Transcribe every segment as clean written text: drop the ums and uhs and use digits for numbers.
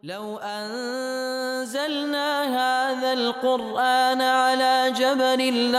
لو أنزلنا هذا القرآن على جبل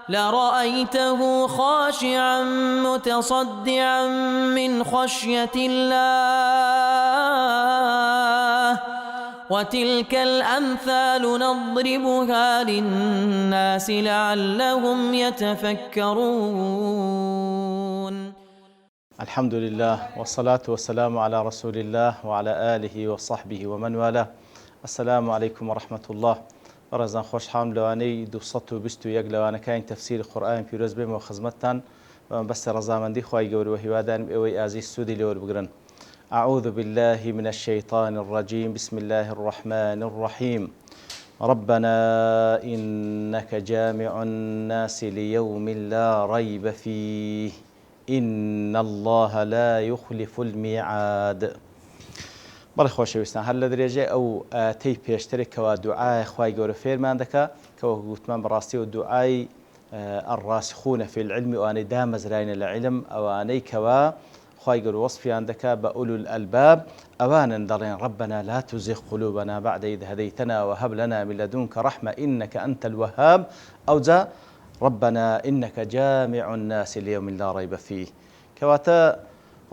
لرأيته خاشعا متصدعا من خشية الله وتلك الأمثال نضربها للناس لعلهم يتفكرون. الحمد لله والصلاة والسلام على رسول الله وعلى آله وصحبه ومن والاه. السلام عليكم ورحمة الله. ڕێزان خۆشحاڵم لەوانەی 221 لەوانەکانی تەفسیری قورئانی پیرۆز بێمەوە خزمەتتان بەستی ڕەزامەندی خوای گەورە و هیوادارم ئێوەی ئازیز سوودی لێوە بگرن. أعوذ بالله من الشيطان الرجيم. بسم الله الرحمن الرحيم. ربنا إنك جامع الناس ليوم لا ريب فيه إن الله لا يخلف الميعاد. بەڵێ خۆشەویستان، هەر لە درێژەی ئەو ئاتەی پێشترێکەوە دوعای خوای گەورە فێرمان دەکا کەوە گوتمان بەڕاستی و دوعای الراسخون في العلم وانەی دامەزراینە لە علم ئەوانەی کەوا خوای گەورە وەصفیان دەکا بە ئولو الألباب ئەوانن دەڵێن ربنا لا تزغ قلوبنا بعد إذ هديتنا وهب لنا من لدنك رحمة إنك أنت الوهاب أو جاء ربنا إنك جامع الناس ليوم لا ريب فيه كواتا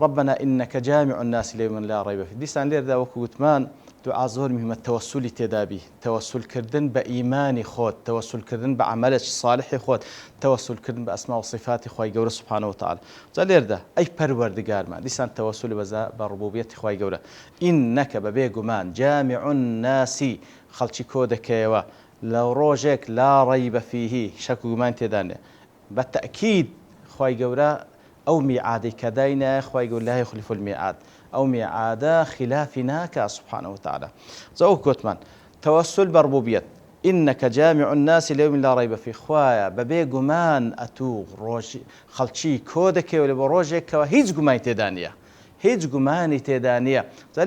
ربنا إنك جامع الناس ليوم لا ريب فيه. دیسان لێردا وەکو گوتمان دوعا زۆر مهمە تەوەسولی تێدابی، تەوەسولکردن بە ئیمانی خۆت، تەوەسولکردن بە عەمەلێکی صالحی خۆت، تەوەسولکردن بە ئەسما و صفاتی خوای گەورە سبحانه وتعالى. جا لێردا ئەی پەروەردگارمان دیسان تەوەسول بە ڕوبوبیەتی خوای گەورە ئینەکە بەبێ گومان جامع الناس خەڵکی کۆ دەکەیەوە لەو ڕۆژێک لا ڕەیبە فیه شەک و گومان تێدا نێ. بە تەئکید خوای گەورە ئەو میعادەی کە داینە خوای گەورە لا یخلف الميعاد، ئەو میعادە خلافی ناکا سبحانه وتعالى. جا ئەو کۆتمان تەوەسل بە ڕوبوبیەت ئینەکە جامع الناس ليوم لا ريب فيه خوایە بەبێ گومان ئەتوو خەڵکی کۆ دەکەوێت لە بۆ ڕۆژێکەوە هیچ گومانی تێدا نییە، هیچ گومانی تێدا نییە. جا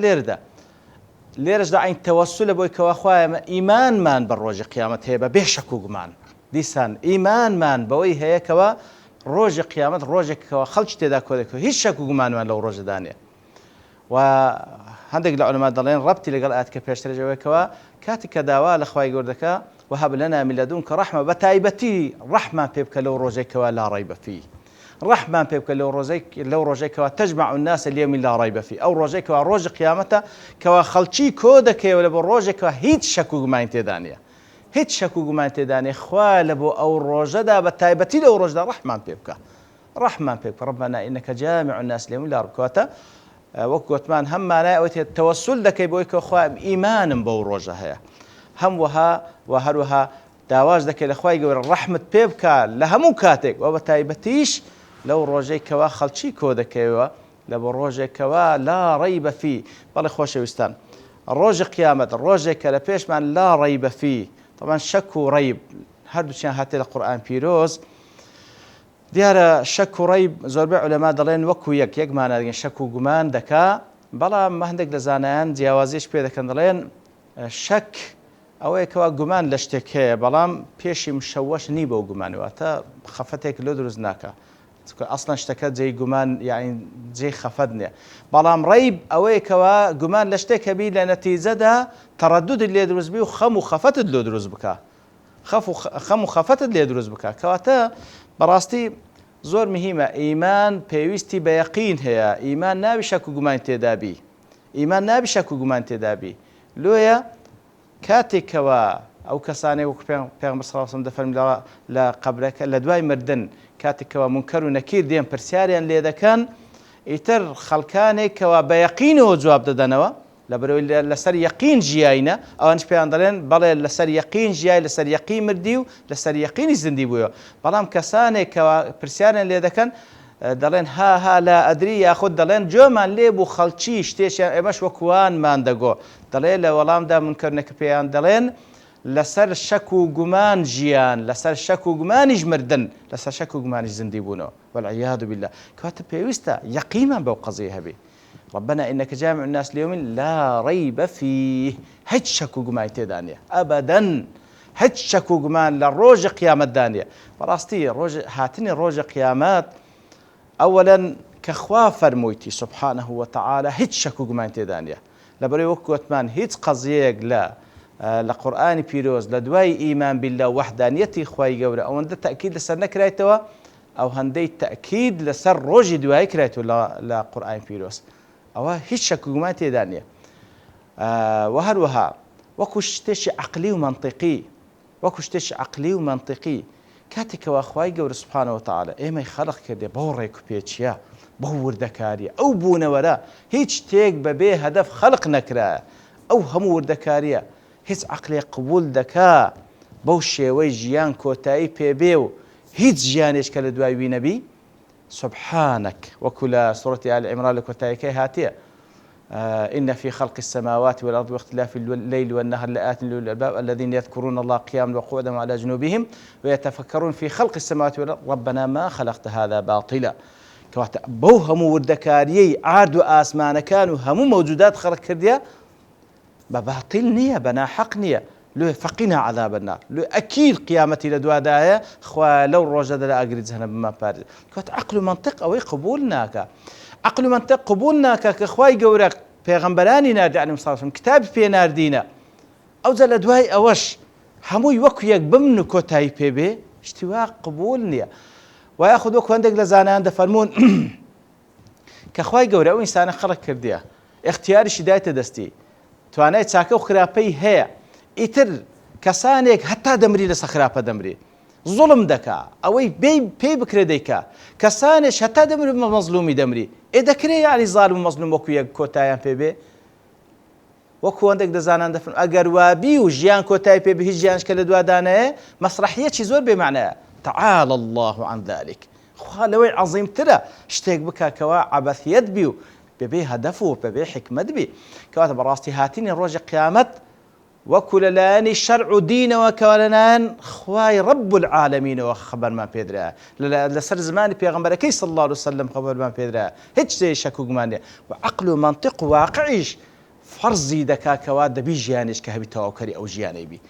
لێرەشدا ئەین تەوەسولە بۆی کەوا خوایە ئیمانمان بە ڕۆژی قیامەت هەیە بەبێ شەک و گومان. دیسان ئیمانمان بەوەی هەیە کەوا ڕۆژی قیامەت ڕۆژێکەوە خەڵکی تێدا کۆ دەکەوێت هیچ شەک و گومانمان لەو ڕۆژەدا نییە. و هەندێک لە عولەما دەڵێن ڕەبتی لەگەڵ ئاەتکە پێشترەوەیەکەوە کاتی کە داوا لە خوای گەورە دەکا وهب لنا من لدنك رحمة بە تایبەتی ڕەحمان پێ بکە لەو ڕۆژێکەوە لا ڕەیب فیه، ڕەحمان پێ بکە لەو ڕۆژێکەوە تەجمع الناس اليوم لا ڕەیب فیه، ئەو ڕۆژێکەوە ڕۆژی قیامەتە کەوا خەڵکی کۆ دەکەوێت لە بۆ ڕۆژێکەوە هیچ شەک و گومانی تێدا نییە، هیچ شەک و گومان تێدا نییە. خوا لە بۆ ئەو ڕۆژەدا بە تایبەتی لەو ڕۆژدا ڕەحمان پێ بکە، ڕەحمان پێ بکە. ربنا إنك جامع الناس ليوم لا ريب فيه. وەک گوتمان هەم مانای ئەوەی تێ تەوەسول دەکەی بۆی کە خوا ئیمانم بەو ڕۆژە هەیە، هەم وەها و هەروەها داواش دەکەی لە خوای گەورە ڕەحمت پێ بکە لە هەموو کاتێک و بە تایبەتیش لەو ڕۆژێکەوە خەڵکی کۆ دەکەوێتەوە لە بۆ ڕۆژێکەوە لا ڕەیبە فیه. بەڵێ خۆشەویستان، ڕۆژی قیامەت ڕۆژێکە لە پێشمان لا ڕەیبە فیه. طبعا شەک و ڕەیب هەردووچیان هاتێ لە قورئان پیرۆز. دیارە شەک و ڕەیب زۆربەی عولەما دەڵێن وەکو یەک مانە دەگەن شەک و گومان دەکا، بەڵام هەندێک لە زانایان جیاوازیش پێ دەکەن دەڵێن شەک ئەوەیەکەوە گومان لە شتێک هەیە بەڵام پێشی مشەوەش نی بەو گومانەوەتە خەفەتێک لۆ دروست ناکە، ئەسڵەن شتەکە جێی گومان یعنی جێی خەفەت نییە. بەڵام ڕەیب ئەوەیەکەوە گومان لە شتێک هەبی لە نەتیجەدا تەڕەدودت لێ دروست بی و خەم و خەفەتت لۆ دروست بکە، خەم و خەفەتت لێ دروست بکە. کەواتە بەڕاستی زۆر مهمە ئیمان پێویستی بە یەقین هەیە، ئیمان نابی شەک و گومان تێدابی، ئیمان نابی شەک و گومان تێدابی. لۆیە کاتێکەوە ئەو کەسانەی وەکو پێغەمبەر صلی الله علیه و سلم دەفەرمێ لە قەبرەکە لە دوای مردن کاتێکەوە منکەر و نەکیر دێن پرسیاریان لێ دەکەن، ئیتر خەڵکانێکەوە بە یەقینەوە جواب دەدەنەوە لەبەرەوەی لەسەر یەقین ژیاینە، ئەوانش پێیان دەڵێن بەڵێ لەسەر یەقین ژیای لەسەر یەقین مردی و لەسەر یەقینی زیندی بوویەوە. بەڵام کەسانێکەوە پرسیاریان لێ دەکەن دەڵێن ها لا ئەدری، یاخود دەڵێن جۆمان لێ بوو خەڵکی شتێکیان ئێمەش وەکوانمان دەگۆ. دەڵێ لە وەڵامدا منکەر نەکیر پێیان دەڵێن لەسەر شەک و گومان ژیان، لەسەر شەک و گومانیش مردن، لەسەر شەک و گومانیش زیندی بوونەوە. والعیاذ بالله. کەواتە پێویستە یەقینمان بەو قەزیە هەبێ. ربنا إنك جامع الناس ليوم لا ريب فيه. هیچ شەک و گومانی تێدا نییە ئەبەدەن، هیچ شەک و گومان لە ڕۆژی قیامەتدا نییە. بەڕاستی هاتنی ڕۆژی قیامەت ئەوەلەن كخوا فرمويتي سبحانه وتعالى هيت شكو جمان تدانية لبري وكوتمان هيت قضية لا لقرآن بيروز لدواي إيمان بالله وحدانيتي خواي جورا أو عند التأكيد لسر نكريتوا أو هندي التأكيد لسر روج دواي كريتوا لا قرآن بيروز أو هيت شكو جمان تدانية وهروها وكشتش عقلي ومنطقي وكشتش عقلي ومنطقي كاتك واخواي جور سبحانه وتعالى إيه ما يخلق كده بوريك بيتشيا بور دكاريا أو بونا ورا هيج تيك ببي هدف خلق نكرا أو همور دكاريا هيج عقلي قبول دكا بوشي ويجيان كوتاي بيبيو هيج جيانيش كالدواي نبي سبحانك وكلا سورة آل عمران لكوتاي كي هاتيا إن في خلق السماوات والأرض واختلاف الليل والنهار لآيات لأولي الألباب الذين يذكرون الله قياما وقعودا وعلى جنوبهم ويتفكرون في خلق السماوات والأرض ربنا ما خلقت هذا باطلا كواتا بو همو وردكاريي عاد وآسمان كانوا همو موجودات خلق كرديا بباطل نية بنا حق نية لو فقنا عذاب النار لو أكيد قيامتي لدوا دايا خوا لو رجد لا أقرد زهنا بما بارد كواتا عقل منطق أو قبولناك عقل منطق قبولناك كخواي جورك پیغمبرانی ناردی عليهم الصلاة والسلام كتاب في ناردينا أو زل دواي أوش هموي وكو يك بمن كوتاي بيبي اشتواق قبول نية وياخذ وكو عندك لزانان دفرمون كخواي جوري أو إنسان خلق كرديا اختياري شداية دستي تواناي تساكو خرابي هي إتر كسانك حتى دمري لسخرابة دمري ظلم دكا أوي بي بكري ديكا كسانش حتى دمري مظلومي دمري إذا كري يعني ظالم مظلوم وكو يك كوتايان بيبي وكو عندك دزانان دفن أجر وابي وجيان كوتاي بيبي هجيانش كلا دوا دانا مسرحية شي زور بمعنى تعالى الله عن ذلك خالوي عظيم ترى اشتيك بكا كوا عبث يدبيو ببي هدفه ببي حكمة بي كواتب راستي هاتيني روج قيامت وكل لاني شرع دين وكولنان خواي رب العالمين وخبر ما بيدرا لسر زمان بيغمبر كي صلى الله عليه وسلم خبر ما بيدرا هيك شيء شكوك مانيا وعقل ومنطق واقعيش فرزي دكا كواد دبي جيانش كهبي توكري او جياني بي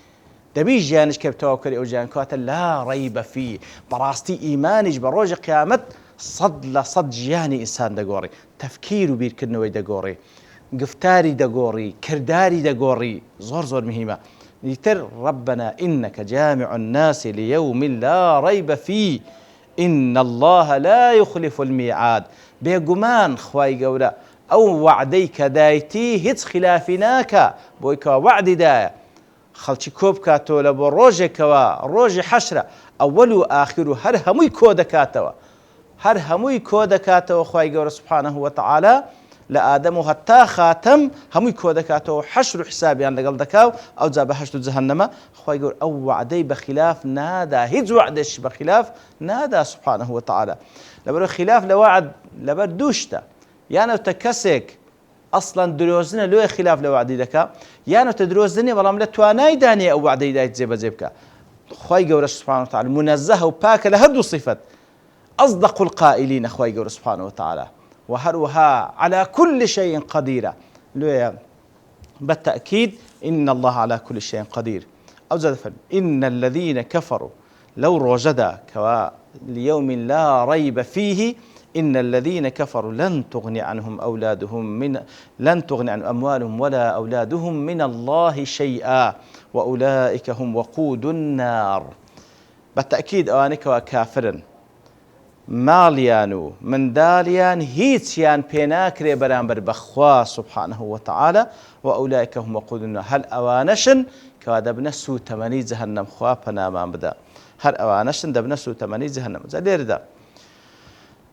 دبي جيانش كهبي توكري او جيان كوات لا ريب فيه براستي ايمانش بروج قيامت صد لصد جياني انسان دغوري تفكير بير كنوي دغوري قفتاري دقوري كرداري دقوري زور مهمة يتر ربنا إنك جامع الناس ليوم لا ريب فيه إن الله لا يخلف الميعاد بيقمان خواي قولا أو وعديك دايتي هيت خلافناك بويكا وعد دايا خلشي كوبكا تولا بروجي كوا روجي حشرة أول وآخر هر هموي كودكاتوا خواي قولا سبحانه وتعالى لآدم حتى خاتم همي كودكاتو حشر حسابي يعني لقل دكاو أو زاب حشر جهنم خواي يقول أو وعدي بخلاف نادى هيج وعدش بخلاف نادى سبحانه وتعالى لبر خلاف لوعد لبر دوشتا يعني تكسك أصلا دروزنا لو خلاف لوعدي دكا يعني تدروزني والله لا تواناي داني أو وعدي دايت زيبك خواي يقول سبحانه وتعالى منزه وباك لهدو صفة أصدق القائلين خواي يقول سبحانه وتعالى وهروها على كل شيء قديرة بالتأكيد إن الله على كل شيء قدير أو زاد إن الذين كفروا لو روجدا ليوم لا ريب فيه إن الذين كفروا لن تغني عنهم أموالهم ولا أولادهم من الله شيئا وأولئك هم وقود النار بالتأكيد أوانك وكافرا ماليانو من داليان هيتيان بيناكري برامبر بخوا سبحانه وتعالى وأولئك هم وقود النار هل أوانشن كادبنا سو تمني جهنم خوا بنامان بدا هل أوانشن دبنا سو تمني جهنم زلير دا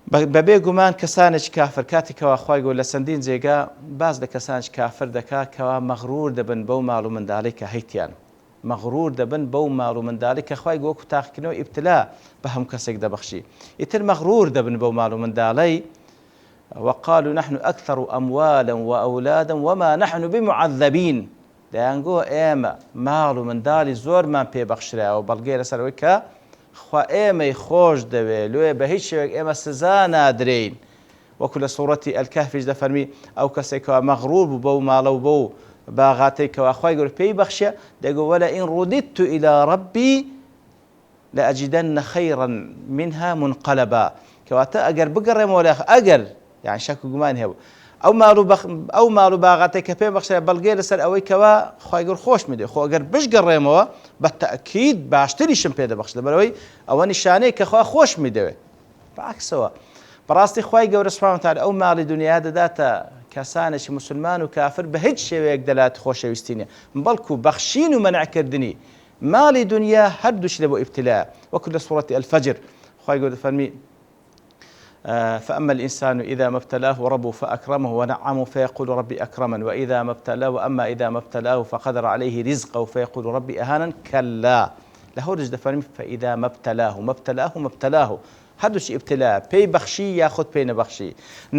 ببي گومان كسانش كافر كاتي كوا خوا يقول لسندين زيغا باز لكسانش كافر دكا كوا مغرور دبن بو مالو من داليك هيتيان مغرور دبن بو مالو من ذلك خواي قوكو تاخكنو ابتلاء بهم كسك دبخشي يتر مغرور دبن بو مالو من دالي وقالوا نحن أكثر أموالا وأولادا وما نحن بمعذبين دانقو إيما مالو من دالي زور ما بي بخشرا وبلغير سرويكا خوا إيما يخوش دبي لوي بهيش إيما سزا نادرين وكل سورة الكهف جدا فرمي أو كسك مغرور بو مالو بو باغاتيك واخوي يقول بي بخشة يقول ولئن رددت إلى ربي لأجدن خيرا منها منقلبا كواتا أجر بقر مولا أجر يعني شك وگومان هەبوو ئەو ماڵ و باغاتێک کە پێم بەخشرا بەڵگەی لەسەر ئەوەی کەوا خوای گەور خۆش میدێ خۆ ئەگەر بشگەڕێمەوە بە تەئکید باشتریشم پێ دەبەخشێت لەبەرەوەی ئەوە نیشانەیە کە خوا خۆش میدەوێت بەعکسەوە بەڕاستی خوای گەورە سوبحانەهو وتعالا ئەو ماڵی دنیا دەداتە کەسانێکی مسلمان و کافر بە هیچ شێوەیەک دەلات خۆشەویستی نیە بەڵکو بەخشین و مەنعکردنی ماڵی دنیا هەردووش لە بۆ ئیبتیلایە وەکو لە سوورەتی ئەلفەجر خوای گەورە دەفەرمی فأما الإنسان إذا ما ابتلاه ربه فأكرمه ونعمه فيقول ربي أكرمن وإذا ما ابتلاه وأما إذا ما ابتلاه فقدر عليه رزقه فيقول ربي أهانا كلا له رجل دفرمي فإذا ما ابتلاه هەردووچی ئیبتیلا پێی بەخشی یاخود پێی نەبەخشی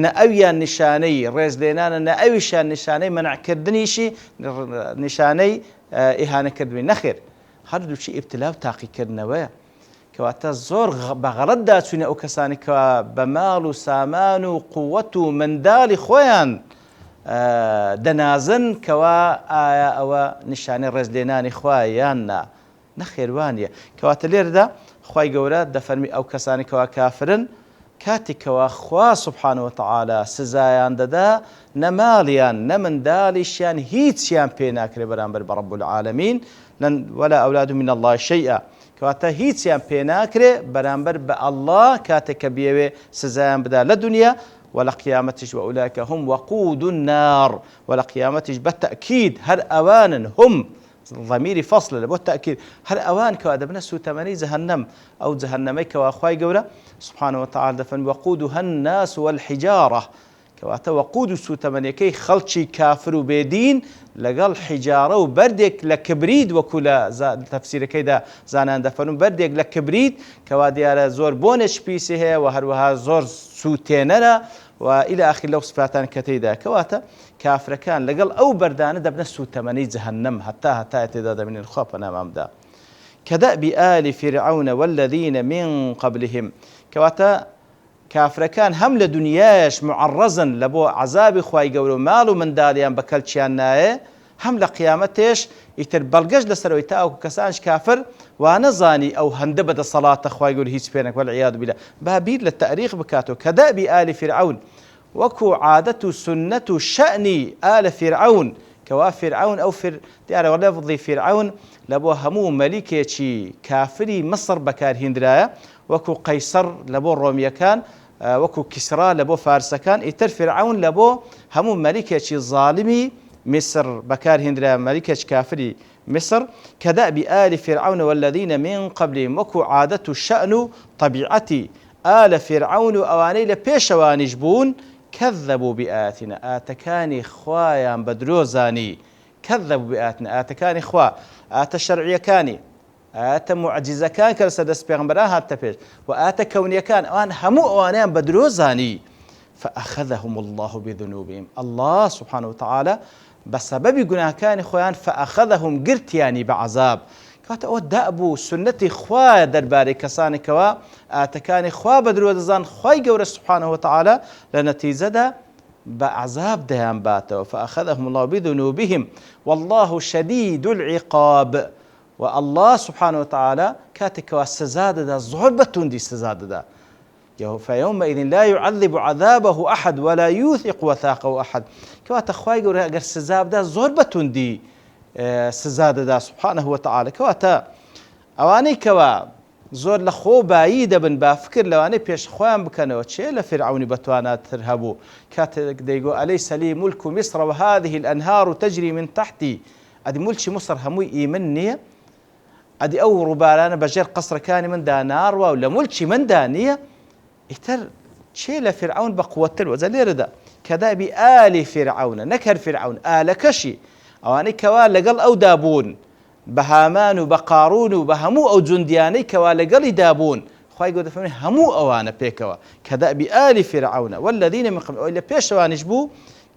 نە ئەویان نیشانەی ڕێزلێنانە نە ئەویشیان نیشانەی مەنعکردنیشی نیشانەی ئیهانەکردنی نەخێر هەردووچی ئیبتیلا و تاقیکردنەوەیە کەواتە زۆر بەغەڵەتدا چوونە ئەو کەسانی کەوا بە ماڵ و سامان و قووەت و منداڵی خۆیان دەنازن کەوا ئایا ئەوە نیشانەی ڕێزلێنانی خوایە یان نا نەخێوانیە کەواتە لێرەدا خوای گەورە دەفەرمی ئەو کەسانی کەوا کافرن کاتێکەوە خوا سوبحانەهو وتعالا سزایان دەدا نە ماڵیان نە منداڵیشیان هیچیان پێ ناکرێ بەرامبەر بە ڕەب العالەمین ولا ئەولاد من الله شەیئا کەواتە هیچیان پێ ناکرێ بەرامبەر بە ئەڵڵا کاتێک کە بیەوێ سزایان بدا لە دنیا ولا قيامتش وأولئك هم وقود النار ولا قيامتش بالتأكيد هر أوانا هم ضميري فصل لبو التأكيد هر أوان كوادبنا سوتمني جهنم أو جهنمي كواخواي قولا سبحانه وتعالى دفن وقودها الناس والحجارة كواتا وقود سوتمني كي خلشي كافر وبيدين لقال حجارة وبردك لكبريد وكلا تفسير كيدا زانان دفنون بردك لكبريد كوادي على زور بونش بيسه وهروها زور سوتيننا وإلى آخر لو صفاتان كتيدا كواتا كافر كان لقال أو بردان دبنا سوتمني جهنم حتى يتداد من الخوف أمام دا كدأب آل فرعون والذين من قبلهم كواتا كافر كان هم لدنياش معرضا لبو عذاب خواي قولوا مالو من داليان بكالتشيان نايه هم لقيامتش يتر بلقج لسرويتا أو كسانش كافر ونظاني أو هندبة الصلاة خواي قول هيس بينك والعياذ بالله بابير للتاريخ بكاتو كدأب آل فرعون وكو عادة سنة شأن آل فرعون كوا فرعون أو ديار ولفظي فرعون لبو همو ملكي كافري مصر بكار هندرايا وكو قيصر لبو روميا كان وكو كسرى لبو فارس كان يتر فرعون لبو همو ملكي ظالمي مصر بكار هندرايا ملكي كافري مصر كدأب آل فرعون والذين من قبلهم وكو عادة شأن طبيعتي آل فرعون أواني لبيشوان جبون كذبوا بآياتنا آتكاني خوايا بدروزاني كذبوا بآياتنا آتكاني خوا آت الشرعية كاني آت معجزة كان كرسدس بيغمبران هات تفيش وآت كونية كان وان همو أوانيان بدروزاني فأخذهم الله بذنوبهم الله سبحانه وتعالى بسبب جناه كان خوان فأخذهم قرت يعني بعذاب كات أو دأبو سنتي خوا درباري كساني كوا آتكاني خوا بدرو دزان خواي جور سبحانه وتعالى لنتيجة بعذاب دهان باتوا فأخذهم الله بذنوبهم والله شديد العقاب والله سبحانه وتعالى كاتك والسزاد دا زهربة دي السزاد دا فيومئذ لا يعذب عذابه أحد ولا يوثق وثاقه أحد كوا تخواي جور أجر السزاد دا زهربة دي سزاد دا سبحانه وتعالى كواتا اواني كوا زور لخو بايده بن بافكر لواني بيش خوان بكنو تشي لفرعون بتوانات ترهبو كات ديغو اليس لي ملك مصر وهذه الانهار تجري من تحتي ادي ملك مصر همو ايمنيه ادي او ربالانا بجر قصر كان من دانار ولا ملك من دانيه يتر تشي لفرعون بقوه وزليردا كذا بآل فرعون نكر فرعون آل كشي أواني كوا لقل أو دابون بهامان وبقارون وبهمو أو جندياني كوا لقل دابون خواهي قد فهمي همو أوانا بيكوا كذا بآل فرعون والذين من قبل إلا بيشوان جبو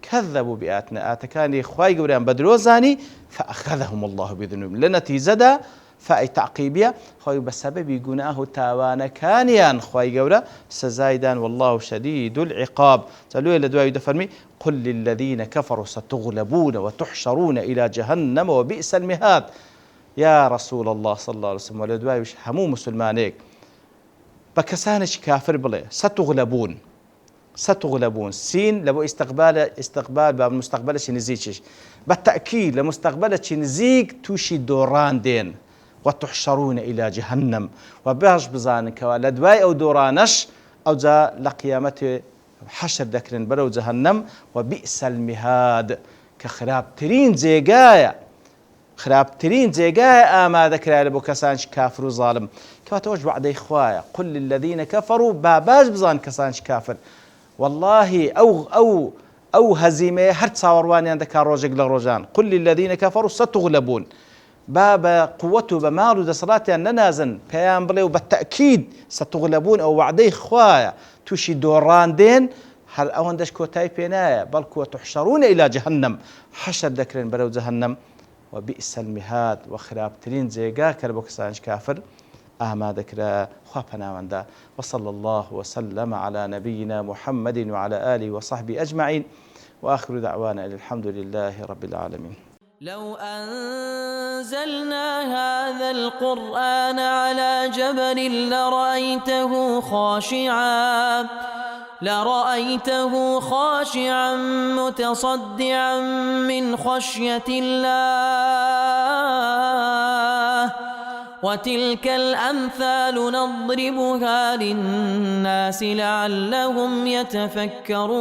كذبوا بآتنا آتكاني خواهي قد بدروزاني فأخذهم الله بذنوب لنتيجة فأي تعقيبية خواهي بسبب قناه تاوانا كانيان خواهي قد سزايدان والله شديد العقاب تلوه لدواء يدفرمي قل للذين كفروا ستغلبون وتحشرون إلى جهنم وبئس المهاد يا رسول الله صلى الله عليه وسلم ولدواء همو مسلمانيك بكسانش كافر بلي ستغلبون ستغلبون. سين لبو استقبال باب المستقبل نزيكش بالتأكيد لمستقبل نزيك توشي دوران دين وتحشرون إلى جهنم وباش بزانك ولدواي أو دورانش أو جا لقيامته حشر ذكرن برو جهنم وبئس المهاد كخراب ترين زيقايا خراب ترين زيقايا آما ذكرها لبو كسانش كافر وظالم كواتوج بعد إخوايا قل للذين كفروا باباش بزان كسانش كافر والله أو هزيمة هر تصاورواني عندك روجك لروجان قل للذين كفروا ستغلبون باب قوته بمال ودسراتي أن نازن بيان بلي وبالتأكيد ستغلبون أو وعدي خوايا توشي دوران دين هل أون دش كوتاي بينايا بل كو تحشرون إلى جهنم حشر ذكرين برو جهنم وبئس المهاد وخراب ترين زيقا كربوكسانش كافر أهما ذكرى خوابنا وندا. وصلى الله وسلم على نبينا محمد وعلى آله وصحبه أجمعين وآخر دعوانا الحمد لله رب العالمين. لو أنزلنا هذا القرآن على جبل لرأيته خاشعا متصدعا من خشية الله وتلك الأمثال نضربها للناس لعلهم يتفكرون.